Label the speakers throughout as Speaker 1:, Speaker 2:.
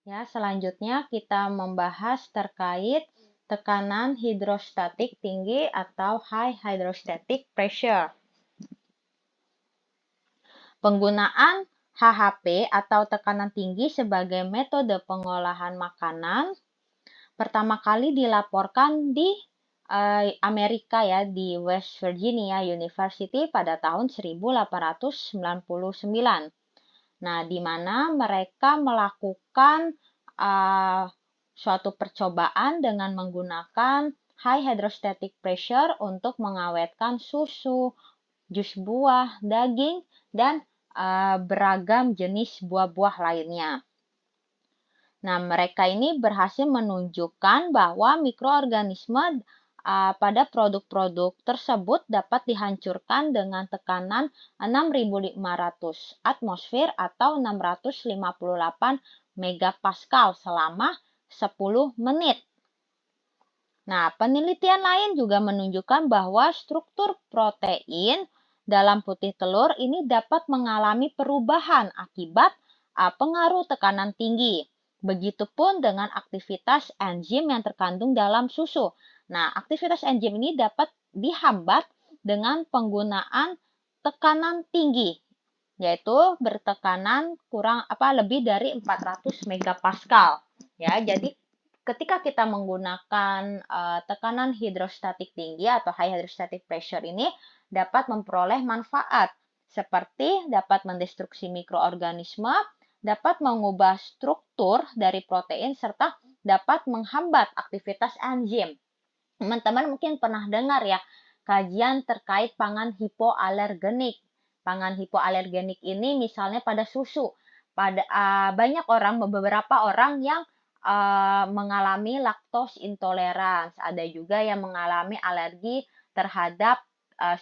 Speaker 1: Ya, selanjutnya kita membahas terkait tekanan hidrostatik tinggi atau high hydrostatic pressure. Penggunaan HHP atau tekanan tinggi sebagai metode pengolahan makanan pertama kali dilaporkan di Amerika ya, di West Virginia University pada tahun 1899. Nah, di mana mereka melakukan suatu percobaan dengan menggunakan high hydrostatic pressure untuk mengawetkan susu, jus buah, daging, dan beragam jenis buah-buah lainnya. Nah, mereka ini berhasil menunjukkan bahwa mikroorganisme pada produk-produk tersebut dapat dihancurkan dengan tekanan 6.500 atmosfer atau 658 megapascal selama 10 menit. Nah, penelitian lain juga menunjukkan bahwa struktur protein dalam putih telur ini dapat mengalami perubahan akibat pengaruh tekanan tinggi. Begitupun dengan aktivitas enzim yang terkandung dalam susu. Nah, aktivitas enzim ini dapat dihambat dengan penggunaan tekanan tinggi, yaitu bertekanan lebih dari 400 megapascal. Ya, jadi ketika kita menggunakan tekanan hidrostatik tinggi atau high hydrostatic pressure ini dapat memperoleh manfaat seperti dapat mendestruksi mikroorganisme, dapat mengubah struktur dari protein, serta dapat menghambat aktivitas enzim. Teman-teman mungkin pernah dengar ya kajian terkait pangan hipoalergenik. Pangan hipoalergenik ini misalnya pada susu. Banyak orang, beberapa orang yang mengalami lactose intolerance. Ada juga yang mengalami alergi terhadap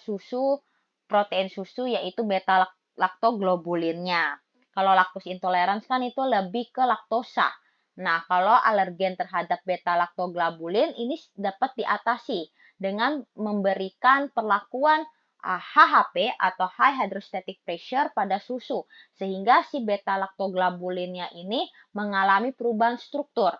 Speaker 1: susu, protein susu yaitu beta laktoglobulinnya. Kalau lactose intolerance kan itu lebih ke laktosa. Nah, kalau alergen terhadap beta laktoglobulin ini dapat diatasi dengan memberikan perlakuan HHP atau high hydrostatic pressure pada susu sehingga si beta laktoglobulinnya ini mengalami perubahan struktur.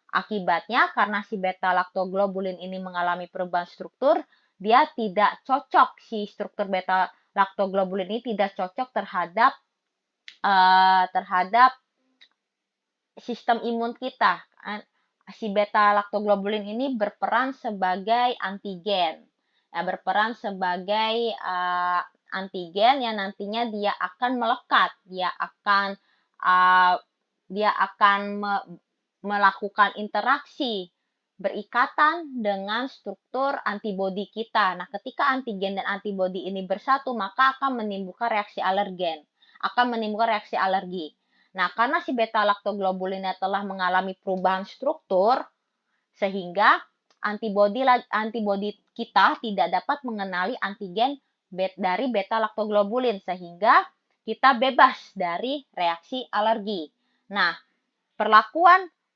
Speaker 1: Akibatnya karena si beta laktoglobulin ini mengalami perubahan struktur, dia tidak cocok, si struktur beta laktoglobulin ini tidak cocok terhadap sistem imun kita. Si beta laktoglobulin ini berperan sebagai antigen. Berperan sebagai antigen yang nantinya dia akan melekat, dia akan melakukan interaksi berikatan dengan struktur antibodi kita. Nah, ketika antigen dan antibodi ini bersatu, maka akan menimbulkan reaksi alergi. Nah, karena si beta laktoglobulinnya telah mengalami perubahan struktur, sehingga antibodi kita tidak dapat mengenali antigen dari beta laktoglobulin, sehingga kita bebas dari reaksi alergi. Nah,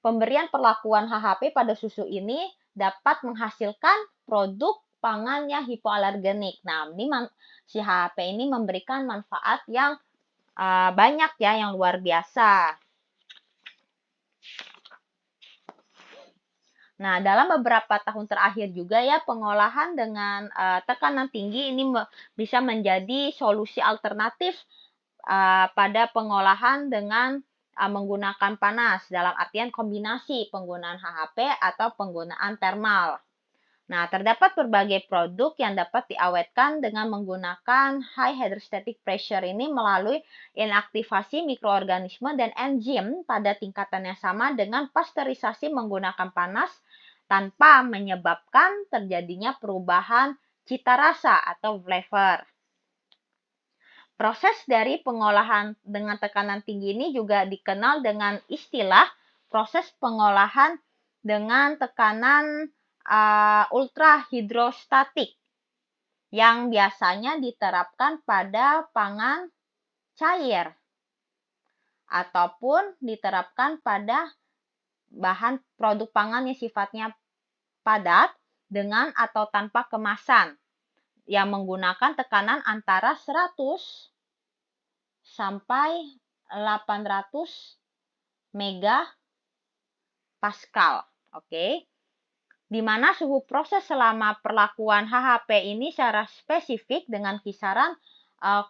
Speaker 1: pemberian perlakuan HHP pada susu ini dapat menghasilkan produk pangan yang hipoalergenik. Nah, si HHP ini memberikan manfaat yang banyak ya, yang luar biasa. Nah, dalam beberapa tahun terakhir juga ya, pengolahan dengan tekanan tinggi ini bisa menjadi solusi alternatif pada pengolahan dengan menggunakan panas, dalam artian kombinasi penggunaan HHP atau penggunaan termal. Nah, terdapat berbagai produk yang dapat diawetkan dengan menggunakan high hydrostatic pressure ini melalui inaktivasi mikroorganisme dan enzim pada tingkatan yang sama dengan pasteurisasi menggunakan panas tanpa menyebabkan terjadinya perubahan cita rasa atau flavor. Proses dari pengolahan dengan tekanan tinggi ini juga dikenal dengan istilah proses pengolahan dengan tekanan ultrahidrostatik yang biasanya diterapkan pada pangan cair ataupun diterapkan pada bahan produk pangan yang sifatnya padat dengan atau tanpa kemasan yang menggunakan tekanan antara 100 sampai 800 mega Pascal. Oke. Di mana suhu proses selama perlakuan HHP ini secara spesifik dengan kisaran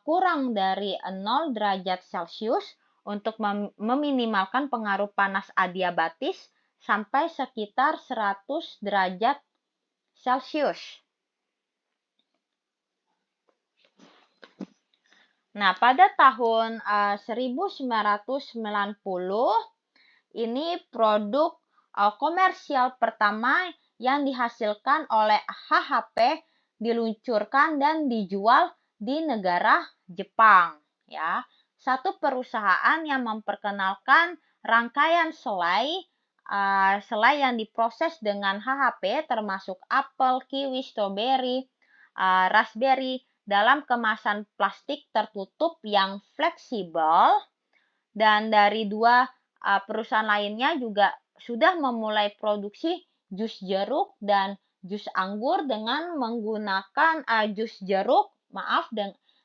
Speaker 1: kurang dari 0 derajat Celcius untuk meminimalkan pengaruh panas adiabatis sampai sekitar 100 derajat Celcius. Nah, pada tahun 1990 ini produk komersial pertama yang dihasilkan oleh HHP diluncurkan dan dijual di negara Jepang, ya. Satu perusahaan yang memperkenalkan rangkaian selai yang diproses dengan HHP termasuk apel, kiwi, stroberi, raspberry dalam kemasan plastik tertutup yang fleksibel, dan dari dua perusahaan lainnya juga sudah memulai produksi jus jeruk dan jus anggur dengan menggunakan jus jeruk,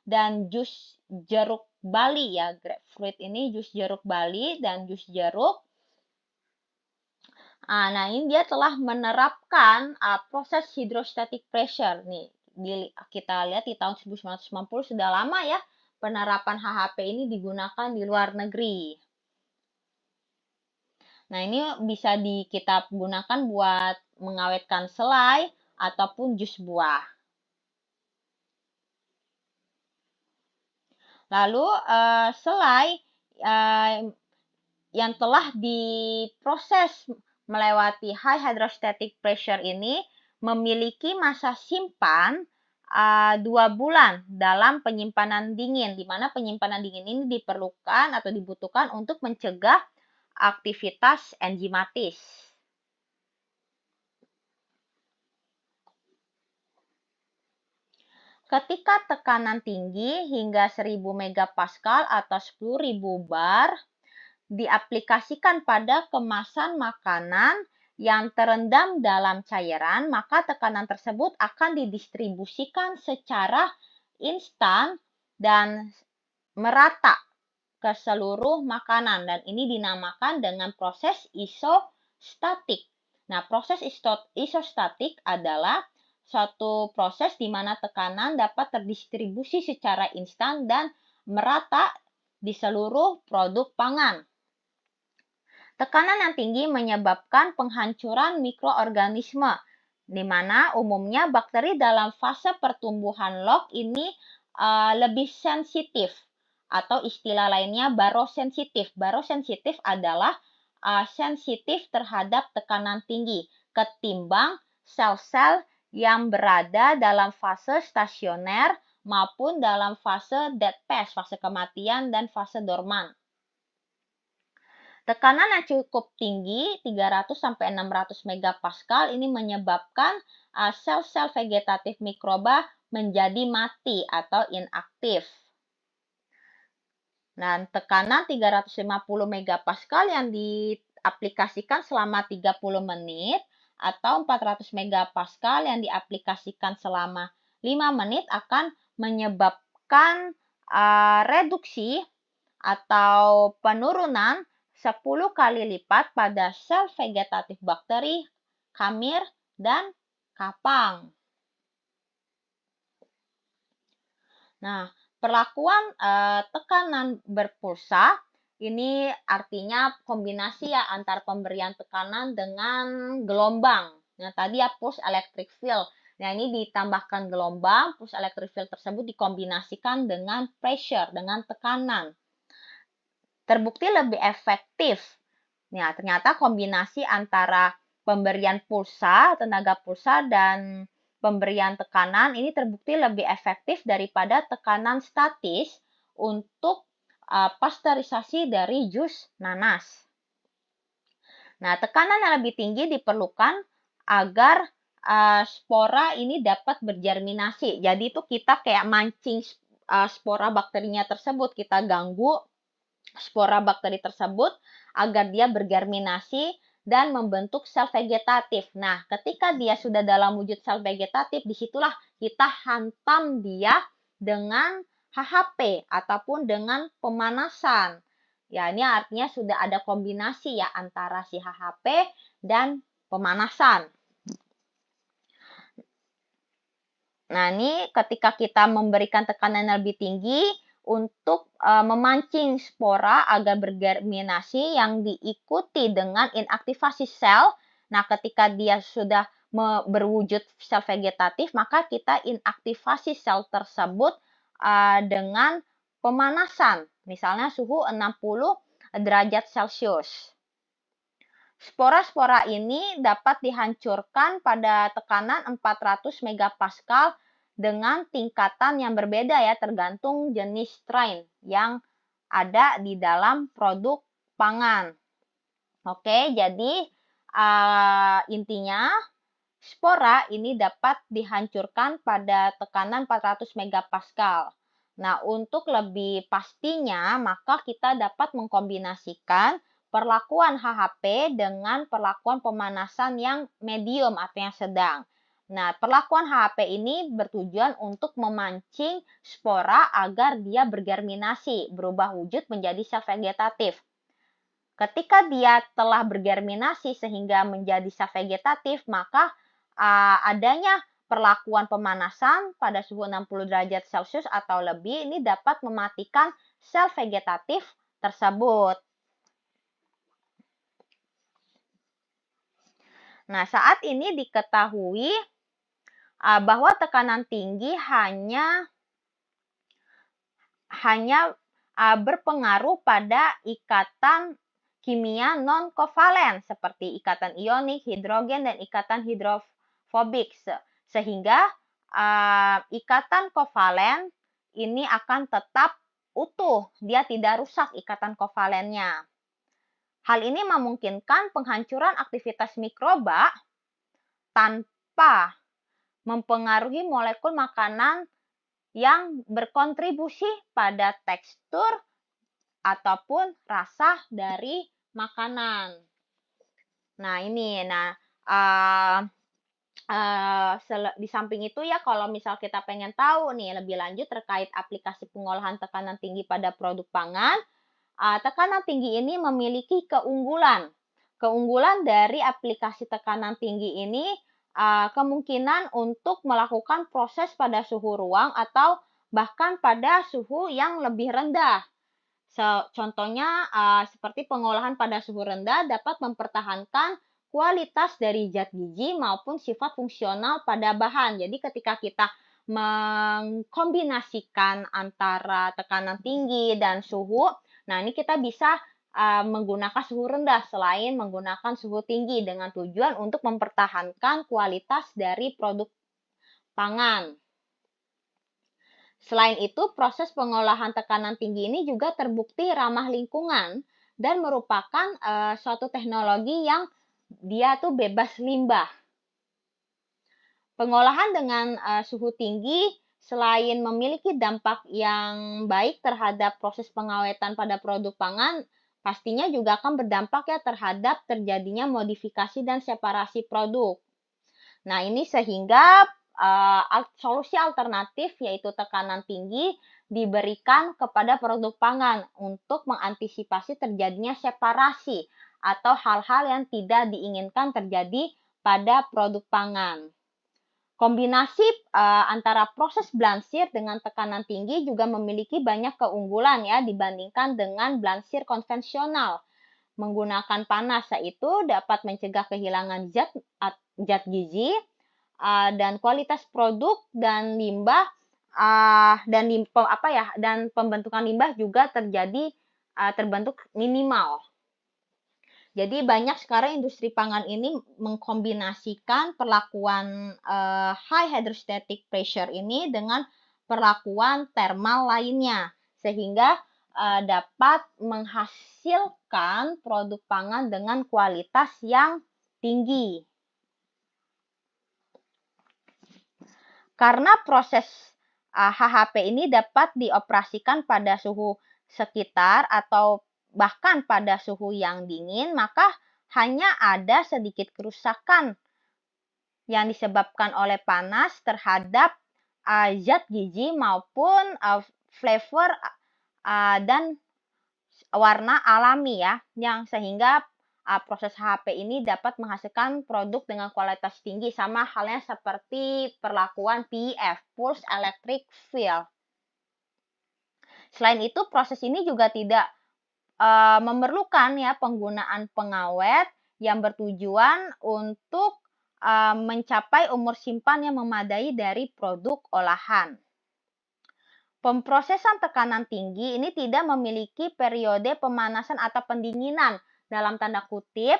Speaker 1: dan jus jeruk Bali, ya, grapefruit ini jus jeruk Bali dan jus jeruk. Nah, ini dia telah menerapkan proses hydrostatic pressure nih. Kita lihat di tahun 1990 sudah lama ya penerapan HHP ini digunakan di luar negeri. Nah, ini bisa kita gunakan buat mengawetkan selai ataupun jus buah. Lalu selai yang telah diproses melewati high hydrostatic pressure ini memiliki masa simpan 2 bulan dalam penyimpanan dingin, di mana penyimpanan dingin ini diperlukan atau dibutuhkan untuk mencegah aktivitas enzimatis. Ketika tekanan tinggi hingga 1000 megapascal atau 10.000 bar diaplikasikan pada kemasan makanan yang terendam dalam cairan, maka tekanan tersebut akan didistribusikan secara instan dan merata ke seluruh makanan, dan ini dinamakan dengan proses isostatik. Nah, proses isostatik adalah suatu proses di mana tekanan dapat terdistribusi secara instan dan merata di seluruh produk pangan. Tekanan yang tinggi menyebabkan penghancuran mikroorganisme, di mana umumnya bakteri dalam fase pertumbuhan log ini lebih sensitif, atau istilah lainnya barosensitif. Barosensitif adalah sensitif terhadap tekanan tinggi ketimbang sel-sel yang berada dalam fase stasioner maupun dalam fase dead phase, fase kematian, dan fase dorman. Tekanan yang cukup tinggi, 300-600 megapascal, ini menyebabkan sel-sel vegetatif mikroba menjadi mati atau inaktif. Nah, tekanan 350 megapascal yang diaplikasikan selama 30 menit atau 400 megapascal yang diaplikasikan selama 5 menit akan menyebabkan reduksi atau penurunan 10 kali lipat pada sel vegetatif bakteri, kamir, dan kapang. Nah, perlakuan tekanan berpulsa ini artinya kombinasi ya antar pemberian tekanan dengan gelombang. Nah, tadi ya pulse electric field. Nah, ini ditambahkan gelombang, pulse electric field tersebut dikombinasikan dengan pressure, dengan tekanan. Terbukti lebih efektif. Nah, ternyata kombinasi antara pemberian pulsa, tenaga pulsa, dan pemberian tekanan ini terbukti lebih efektif daripada tekanan statis untuk pasteurisasi dari jus nanas. Nah, tekanan yang lebih tinggi diperlukan agar spora ini dapat bergerminasi. Jadi itu kita kayak mancing spora bakterinya tersebut, kita ganggu spora bakteri tersebut agar dia bergerminasi dan membentuk sel vegetatif. Nah, ketika dia sudah dalam wujud sel vegetatif, disitulah kita hantam dia dengan HHP ataupun dengan pemanasan. Ya, ini artinya sudah ada kombinasi ya antara si HHP dan pemanasan. Nah, ini ketika kita memberikan tekanan yang lebih tinggi untuk memancing spora agar bergerminasi yang diikuti dengan inaktivasi sel. Nah, ketika dia sudah berwujud sel vegetatif, maka kita inaktivasi sel tersebut dengan pemanasan, misalnya suhu 60 derajat Celcius. Spora-spora ini dapat dihancurkan pada tekanan 400 megapascal dengan tingkatan yang berbeda ya, tergantung jenis strain yang ada di dalam produk pangan. Oke, jadi intinya spora ini dapat dihancurkan pada tekanan 400 megapascal. Nah, untuk lebih pastinya, maka kita dapat mengkombinasikan perlakuan HHP dengan perlakuan pemanasan yang medium atau yang sedang. Nah, perlakuan HHP ini bertujuan untuk memancing spora agar dia bergerminasi, berubah wujud menjadi sel vegetatif. Ketika dia telah bergerminasi sehingga menjadi sel vegetatif, maka adanya perlakuan pemanasan pada suhu 60 derajat Celcius atau lebih ini dapat mematikan sel vegetatif tersebut. Nah, saat ini diketahui bahwa tekanan tinggi hanya berpengaruh pada ikatan kimia non-kovalen seperti ikatan ionik, hidrogen, dan ikatan hidrofobik. Sehingga ikatan kovalen ini akan tetap utuh, dia tidak rusak ikatan kovalennya. Hal ini memungkinkan penghancuran aktivitas mikroba tanpa mempengaruhi molekul makanan yang berkontribusi pada tekstur ataupun rasa dari makanan. Nah, ini. Di samping itu ya, kalau misal kita pengen tahu nih lebih lanjut terkait aplikasi pengolahan tekanan tinggi pada produk pangan, tekanan tinggi ini memiliki keunggulan. Keunggulan dari aplikasi tekanan tinggi ini kemungkinan untuk melakukan proses pada suhu ruang atau bahkan pada suhu yang lebih rendah. Contohnya seperti pengolahan pada suhu rendah dapat mempertahankan kualitas dari zat gizi maupun sifat fungsional pada bahan. Jadi ketika kita mengkombinasikan antara tekanan tinggi dan suhu, nah ini kita bisa menggunakan suhu rendah selain menggunakan suhu tinggi dengan tujuan untuk mempertahankan kualitas dari produk pangan. Selain itu, proses pengolahan tekanan tinggi ini juga terbukti ramah lingkungan dan merupakan suatu teknologi yang dia tuh bebas limbah. Pengolahan dengan suhu tinggi selain memiliki dampak yang baik terhadap proses pengawetan pada produk pangan, pastinya juga akan berdampak ya terhadap terjadinya modifikasi dan separasi produk. Nah, ini sehingga solusi alternatif yaitu tekanan tinggi diberikan kepada produk pangan untuk mengantisipasi terjadinya separasi atau hal-hal yang tidak diinginkan terjadi pada produk pangan. Kombinasi antara proses blansir dengan tekanan tinggi juga memiliki banyak keunggulan ya dibandingkan dengan blansir konvensional. Menggunakan panas, yaitu dapat mencegah kehilangan zat gizi dan kualitas produk dan limbah dan pembentukan limbah juga terbentuk minimal. Jadi banyak sekarang industri pangan ini mengkombinasikan perlakuan high hydrostatic pressure ini dengan perlakuan thermal lainnya sehingga dapat menghasilkan produk pangan dengan kualitas yang tinggi. Karena proses HHP ini dapat dioperasikan pada suhu sekitar atau bahkan pada suhu yang dingin, maka hanya ada sedikit kerusakan yang disebabkan oleh panas terhadap zat gizi maupun flavor dan warna alami ya, yang sehingga proses HAP ini dapat menghasilkan produk dengan kualitas tinggi, sama halnya seperti perlakuan PEF, Pulse Electric Field. Selain itu, proses ini juga tidak memerlukan ya penggunaan pengawet yang bertujuan untuk mencapai umur simpan yang memadai dari produk olahan. Pemrosesan tekanan tinggi ini tidak memiliki periode pemanasan atau pendinginan dalam tanda kutip.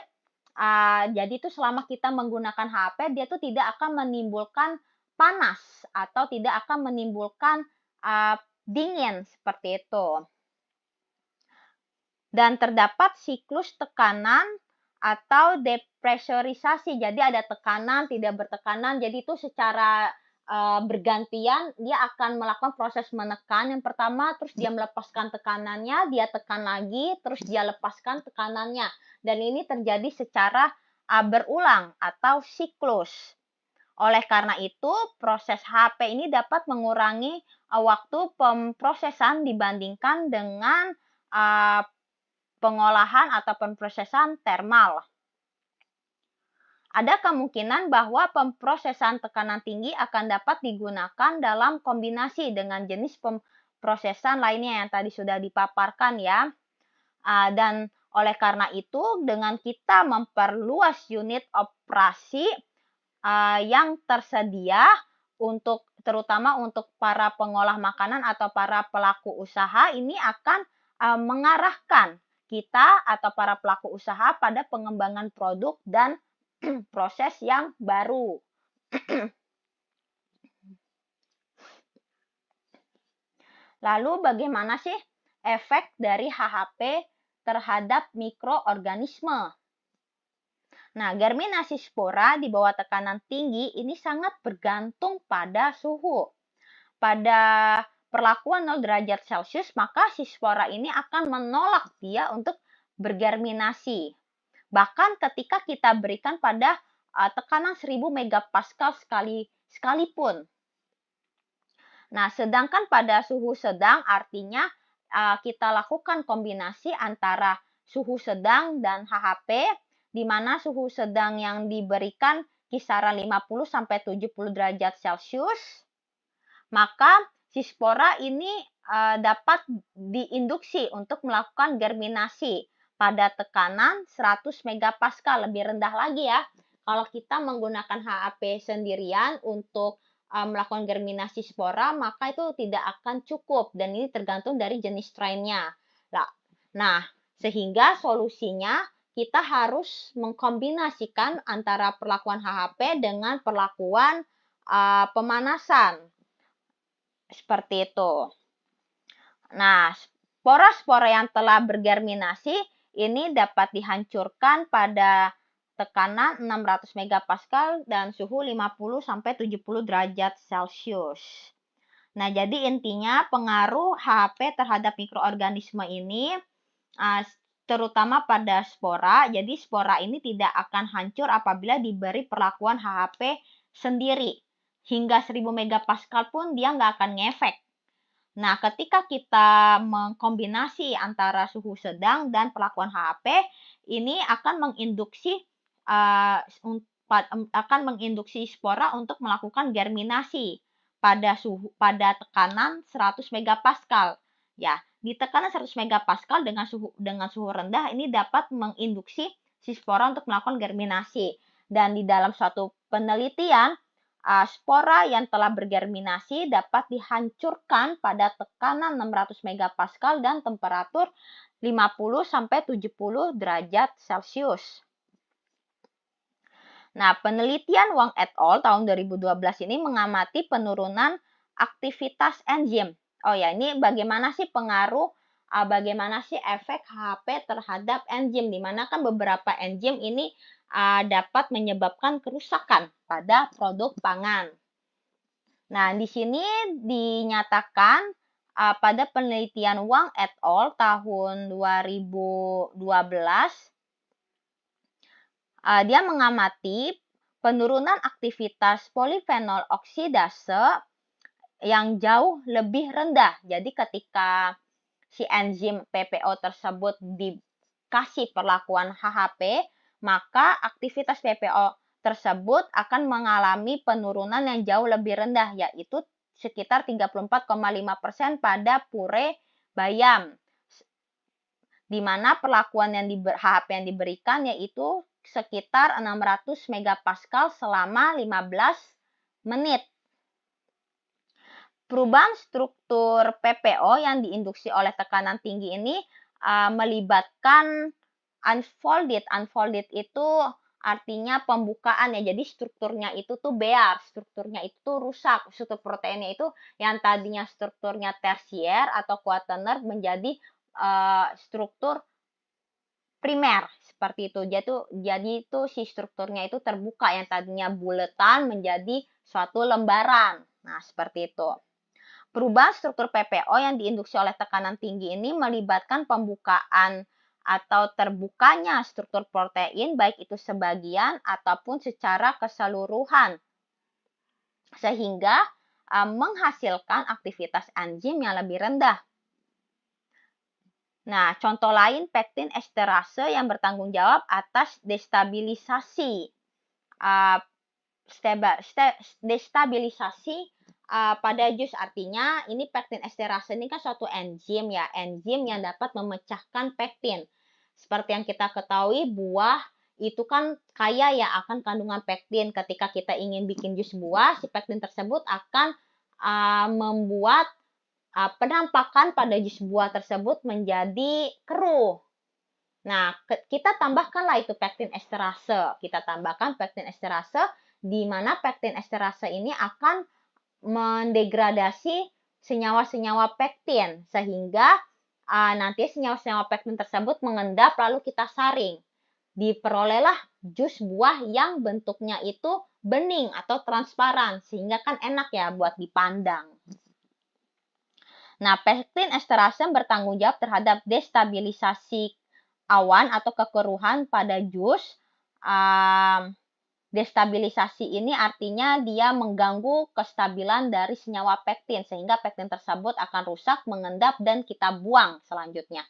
Speaker 1: Jadi itu selama kita menggunakan HP, dia tuh tidak akan menimbulkan panas atau tidak akan menimbulkan dingin seperti itu. Dan terdapat siklus tekanan atau depresurisasi. Jadi ada tekanan, tidak bertekanan. Jadi itu secara bergantian dia akan melakukan proses menekan. Yang pertama, terus dia melepaskan tekanannya, dia tekan lagi, terus dia lepaskan tekanannya. Dan ini terjadi secara berulang atau siklus. Oleh karena itu, proses HP ini dapat mengurangi waktu pemrosesan dibandingkan dengan pengolahan atau pemrosesan termal. Ada kemungkinan bahwa pemrosesan tekanan tinggi akan dapat digunakan dalam kombinasi dengan jenis pemrosesan lainnya yang tadi sudah dipaparkan ya. Dan oleh karena itu, dengan kita memperluas unit operasi yang tersedia terutama untuk para pengolah makanan atau para pelaku usaha, ini akan mengarahkan kita atau para pelaku usaha pada pengembangan produk dan proses yang baru. Lalu bagaimana sih efek dari HHP terhadap mikroorganisme? Nah, germinasi spora di bawah tekanan tinggi ini sangat bergantung pada suhu. Pada perlakuan 0 derajat Celcius, maka si spora ini akan menolak dia untuk bergerminasi. Bahkan ketika kita berikan pada tekanan 1000 megapascal sekalipun. Nah, sedangkan pada suhu sedang artinya kita lakukan kombinasi antara suhu sedang dan HHP, di mana suhu sedang yang diberikan kisaran 50 sampai 70 derajat Celcius, maka si spora ini dapat diinduksi untuk melakukan germinasi pada tekanan 100 megapascal, lebih rendah lagi ya. Kalau kita menggunakan HAP sendirian untuk melakukan germinasi spora, maka itu tidak akan cukup dan ini tergantung dari jenis strainnya. Nah, sehingga solusinya kita harus mengkombinasikan antara perlakuan HHP dengan perlakuan pemanasan. Seperti itu. Nah, spora-spora yang telah bergerminasi ini dapat dihancurkan pada tekanan 600 megapascal dan suhu 50 sampai 70 derajat Celcius. Nah, jadi intinya pengaruh HHP terhadap mikroorganisme ini terutama pada spora. Jadi spora ini tidak akan hancur apabila diberi perlakuan HHP sendiri. Hingga 1000 megapascal pun dia nggak akan ngefek. Nah, ketika kita mengkombinasi antara suhu sedang dan perlakuan HHP, ini akan menginduksi spora untuk melakukan germinasi pada tekanan 100 megapascal. Ya, di tekanan 100 megapascal dengan suhu rendah ini dapat menginduksi si spora untuk melakukan germinasi. Dan di dalam suatu penelitian, spora yang telah bergerminasi dapat dihancurkan pada tekanan 600 megapascal dan temperatur 50 sampai 70 derajat Celcius. Nah, penelitian Wang et al. Tahun 2012 ini mengamati penurunan aktivitas enzim. Oh ya, ini bagaimana sih pengaruh, bagaimana sih efek HHP terhadap enzim, di mana kan beberapa enzim ini dapat menyebabkan kerusakan pada produk pangan. Nah, di sini dinyatakan pada penelitian Wang et al. Tahun 2012, dia mengamati penurunan aktivitas polifenol oksidase yang jauh lebih rendah. Jadi ketika si enzim PPO tersebut dikasih perlakuan HHP, maka aktivitas PPO tersebut akan mengalami penurunan yang jauh lebih rendah, yaitu sekitar 34,5% pada pure bayam, di mana perlakuan yang HHP yang diberikan yaitu sekitar 600 megapascal selama 15 menit. Perubahan struktur PPO yang diinduksi oleh tekanan tinggi ini melibatkan unfolded. Unfolded itu artinya pembukaan ya. Jadi strukturnya itu tuh bear, strukturnya itu tuh rusak. Struktur proteinnya itu yang tadinya strukturnya tersier atau quaternary menjadi struktur primer seperti itu. Jadi itu si strukturnya itu terbuka, yang tadinya buletan menjadi suatu lembaran. Nah, seperti itu. Perubahan struktur PPO yang diinduksi oleh tekanan tinggi ini melibatkan pembukaan atau terbukanya struktur protein, baik itu sebagian ataupun secara keseluruhan, sehingga menghasilkan aktivitas enzim yang lebih rendah. Nah, contoh lain pektin esterase yang bertanggung jawab atas destabilisasi pada jus. Artinya ini pektin esterase ini kan suatu enzim ya, enzim yang dapat memecahkan pektin. Seperti yang kita ketahui, buah itu kan kaya ya akan kandungan pektin. Ketika kita ingin bikin jus buah, si pektin tersebut akan membuat penampakan pada jus buah tersebut menjadi keruh. Nah, kita tambahkanlah itu pektin esterase. Kita tambahkan pektin esterase, di mana pektin esterase ini akan mendegradasi senyawa-senyawa pektin, sehingga nanti senyawa-senyawa pektin tersebut mengendap lalu kita saring. Diperolehlah jus buah yang bentuknya itu bening atau transparan, sehingga kan enak ya buat dipandang. Nah, pektin esterase bertanggung jawab terhadap destabilisasi awan atau kekeruhan pada jus. Destabilisasi ini artinya dia mengganggu kestabilan dari senyawa pektin, sehingga pektin tersebut akan rusak, mengendap, dan kita buang selanjutnya.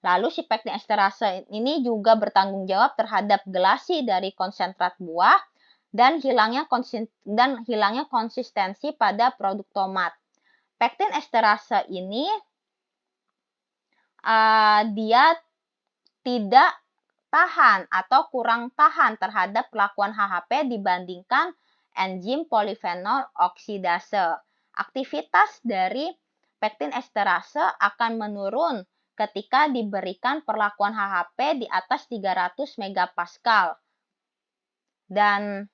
Speaker 1: Lalu si pektin esterase ini juga bertanggung jawab terhadap gelasi dari konsentrat buah dan hilangnya konsistensi pada produk tomat. Pektin esterase ini dia tidak tahan atau kurang tahan terhadap perlakuan HHP dibandingkan enzim polifenol oksidase. Aktivitas dari pektin esterase akan menurun ketika diberikan perlakuan HHP di atas 300 megapascal dan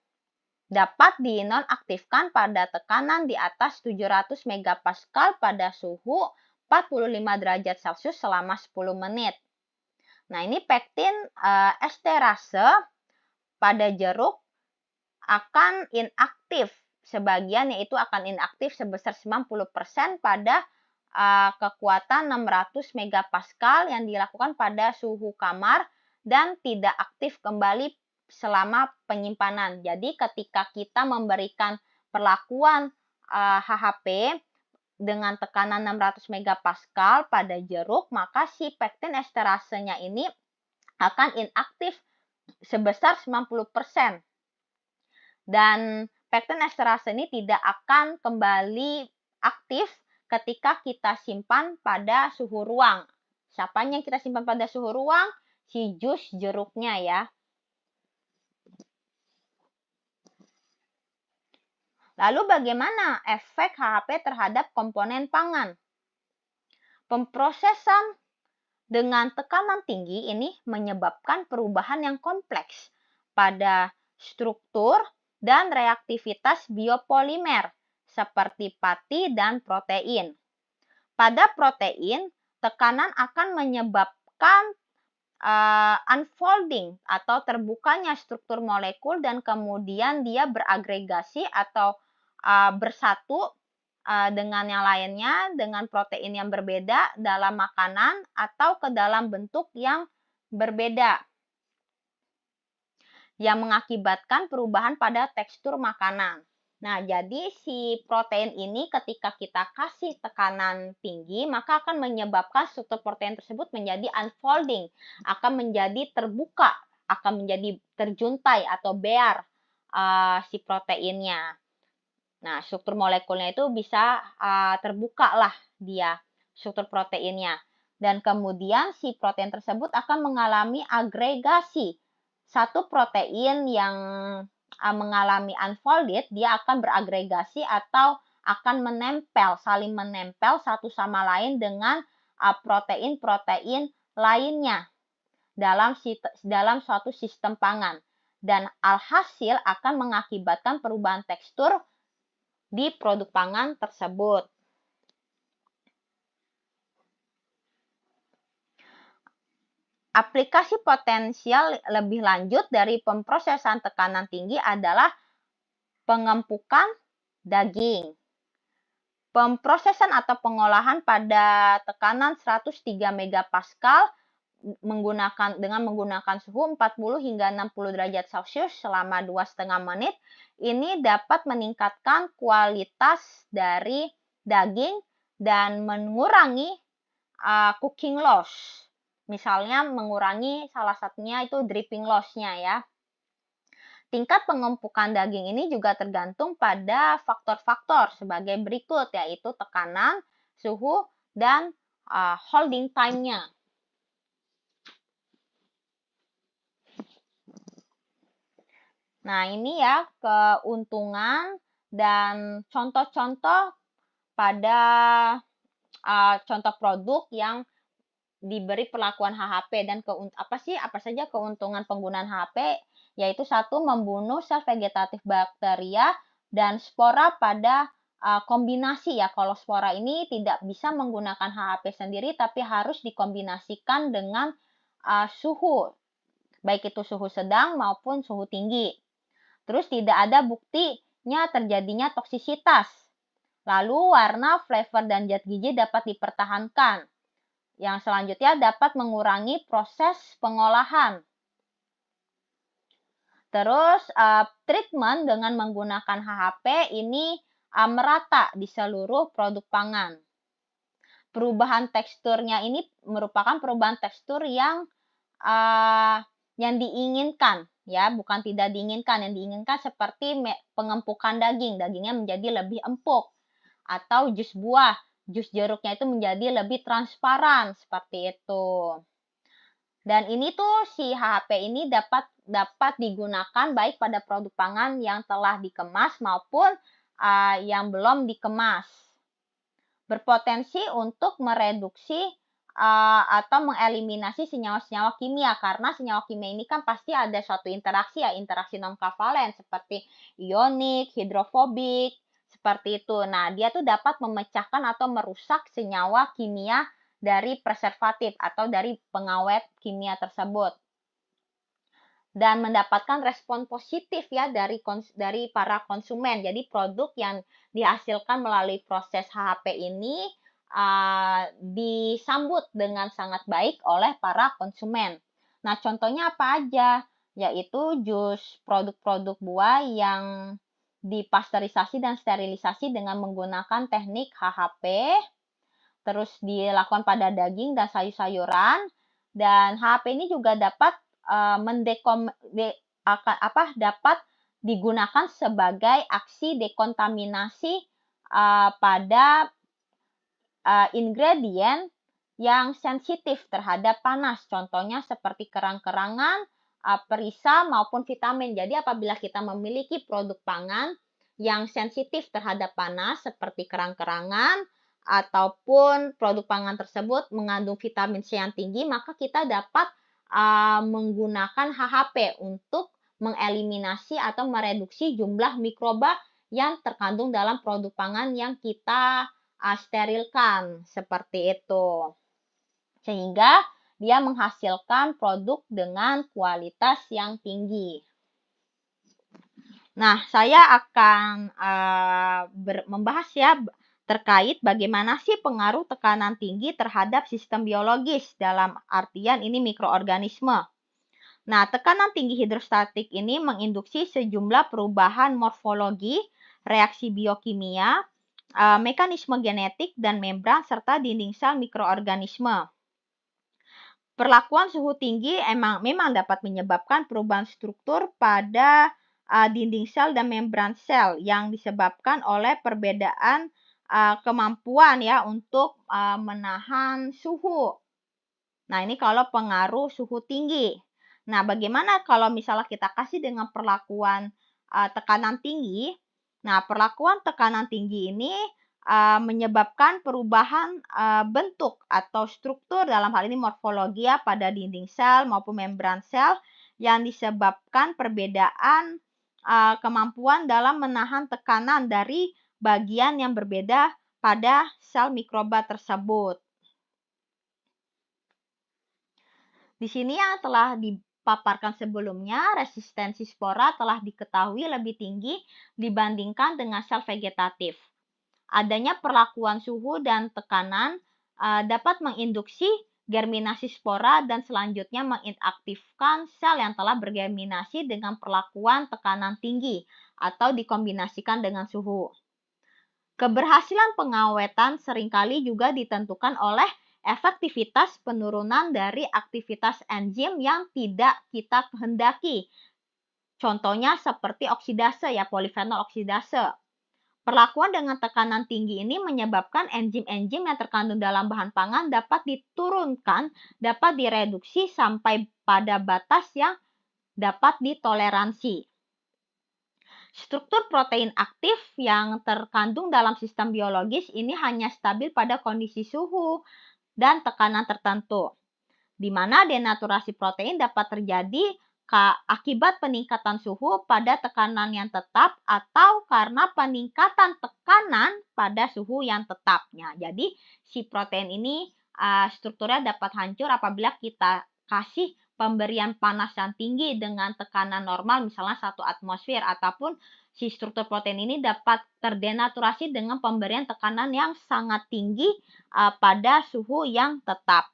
Speaker 1: dapat dinonaktifkan pada tekanan di atas 700 megapascal pada suhu 45 derajat Celcius selama 10 menit. Nah, ini pektin esterase pada jeruk akan inaktif. Sebagian yaitu akan inaktif sebesar 90% pada kekuatan 600 megapascal yang dilakukan pada suhu kamar dan tidak aktif kembali selama penyimpanan. Jadi ketika kita memberikan perlakuan HHP dengan tekanan 600 megapascal pada jeruk, maka si pektin esterasenya ini akan inaktif sebesar 90%. Dan pektin esterase ini tidak akan kembali aktif ketika kita simpan pada suhu ruang. Siapanya yang kita simpan pada suhu ruang? Si jus jeruknya ya. Lalu bagaimana efek HHP terhadap komponen pangan? Pemprosesan dengan tekanan tinggi ini menyebabkan perubahan yang kompleks pada struktur dan reaktivitas biopolimer seperti pati dan protein. Pada protein, tekanan akan menyebabkan unfolding atau terbukanya struktur molekul dan kemudian dia beragregasi atau bersatu dengan yang lainnya, dengan protein yang berbeda dalam makanan atau ke dalam bentuk yang berbeda, yang mengakibatkan perubahan pada tekstur makanan. Nah, jadi si protein ini ketika kita kasih tekanan tinggi, maka akan menyebabkan struktur protein tersebut menjadi unfolding, akan menjadi terbuka, akan menjadi terjuntai atau bare si proteinnya. Nah, struktur molekulnya itu bisa terbuka lah dia, struktur proteinnya. Dan kemudian si protein tersebut akan mengalami agregasi. Satu protein yang mengalami unfolded, dia akan beragregasi atau akan menempel, saling menempel satu sama lain dengan protein-protein lainnya dalam suatu sistem pangan. Dan alhasil akan mengakibatkan perubahan tekstur di produk pangan tersebut. Aplikasi potensial lebih lanjut dari pemrosesan tekanan tinggi adalah pengempukan daging. Pemrosesan atau pengolahan pada tekanan 103 megapascal dengan menggunakan suhu 40 hingga 60 derajat Celcius selama 2,5 menit ini dapat meningkatkan kualitas dari daging dan mengurangi cooking loss. Misalnya mengurangi salah satunya itu dripping loss-nya ya. Tingkat pengempukan daging ini juga tergantung pada faktor-faktor sebagai berikut, yaitu tekanan, suhu, dan holding time-nya. Nah, ini ya keuntungan dan contoh-contoh pada contoh produk yang diberi perlakuan HHP dan apa saja keuntungan penggunaan HHP, yaitu satu, membunuh sel vegetatif bakteria dan spora pada kombinasi ya. Kalau spora ini tidak bisa menggunakan HHP sendiri tapi harus dikombinasikan dengan suhu, baik itu suhu sedang maupun suhu tinggi. Terus tidak ada buktinya terjadinya toksisitas. Lalu warna, flavor, dan zat gizi dapat dipertahankan. Yang selanjutnya dapat mengurangi proses pengolahan. Terus treatment dengan menggunakan HHP ini merata di seluruh produk pangan. Perubahan teksturnya ini merupakan perubahan tekstur yang diinginkan ya, bukan tidak diinginkan. Yang diinginkan seperti pengempukan dagingnya menjadi lebih empuk, atau jus buah, jus jeruknya itu menjadi lebih transparan seperti itu. Dan ini tuh si HHP ini dapat digunakan baik pada produk pangan yang telah dikemas maupun yang belum dikemas. Berpotensi untuk mereduksi atau mengeliminasi senyawa-senyawa kimia, karena senyawa kimia ini kan pasti ada suatu interaksi ya, interaksi non-kovalent seperti ionik, hidrofobik, seperti itu. Nah, dia tuh dapat memecahkan atau merusak senyawa kimia dari preservatif atau dari pengawet kimia tersebut. Dan mendapatkan respon positif ya dari para konsumen. Jadi produk yang dihasilkan melalui proses HHP ini disambut dengan sangat baik oleh para konsumen. Nah, contohnya apa aja? Yaitu jus produk-produk buah yang dipasteurisasi dan sterilisasi dengan menggunakan teknik HHP, terus dilakukan pada daging dan sayur-sayuran, dan HHP ini juga dapat dapat digunakan sebagai aksi dekontaminasi pada ingredient yang sensitif terhadap panas, contohnya seperti kerang-kerangan, perisa maupun vitamin. Jadi apabila kita memiliki produk pangan yang sensitif terhadap panas seperti kerang-kerangan ataupun produk pangan tersebut mengandung vitamin C yang tinggi, maka kita dapat menggunakan HHP untuk mengeliminasi atau mereduksi jumlah mikroba yang terkandung dalam produk pangan yang kita sterilkan, seperti itu. Sehingga dia menghasilkan produk dengan kualitas yang tinggi. Nah, saya akan membahas ya terkait bagaimana sih pengaruh tekanan tinggi terhadap sistem biologis, dalam artian ini mikroorganisme. Nah, tekanan tinggi hidrostatik ini menginduksi sejumlah perubahan morfologi, reaksi biokimia, mekanisme genetik dan membran serta dinding sel mikroorganisme. Perlakuan suhu tinggi memang dapat menyebabkan perubahan struktur pada dinding sel dan membran sel yang disebabkan oleh perbedaan kemampuan ya untuk menahan suhu. Nah, ini kalau pengaruh suhu tinggi. Nah, bagaimana kalau misalnya kita kasih dengan perlakuan tekanan tinggi? Nah, perlakuan tekanan tinggi ini menyebabkan perubahan bentuk atau struktur, dalam hal ini morfologi ya, pada dinding sel maupun membran sel yang disebabkan perbedaan kemampuan dalam menahan tekanan dari bagian yang berbeda pada sel mikroba tersebut. Di sini yang telah dipaparkan sebelumnya, resistensi spora telah diketahui lebih tinggi dibandingkan dengan sel vegetatif. Adanya perlakuan suhu dan tekanan dapat menginduksi germinasi spora dan selanjutnya mengaktifkan sel yang telah bergerminasi dengan perlakuan tekanan tinggi atau dikombinasikan dengan suhu. Keberhasilan pengawetan seringkali juga ditentukan oleh efektivitas penurunan dari aktivitas enzim yang tidak kita kehendaki. Contohnya seperti oksidase ya, polifenol oksidase. Perlakuan dengan tekanan tinggi ini menyebabkan enzim-enzim yang terkandung dalam bahan pangan dapat diturunkan, dapat direduksi sampai pada batas yang dapat ditoleransi. Struktur protein aktif yang terkandung dalam sistem biologis ini hanya stabil pada kondisi suhu dan tekanan tertentu, di mana denaturasi protein dapat terjadi akibat peningkatan suhu pada tekanan yang tetap atau karena peningkatan tekanan pada suhu yang tetapnya. Jadi si protein ini strukturnya dapat hancur apabila kita kasih pemberian panas yang tinggi dengan tekanan normal, misalnya 1 atmosfer, ataupun si struktur protein ini dapat terdenaturasi dengan pemberian tekanan yang sangat tinggi pada suhu yang tetap.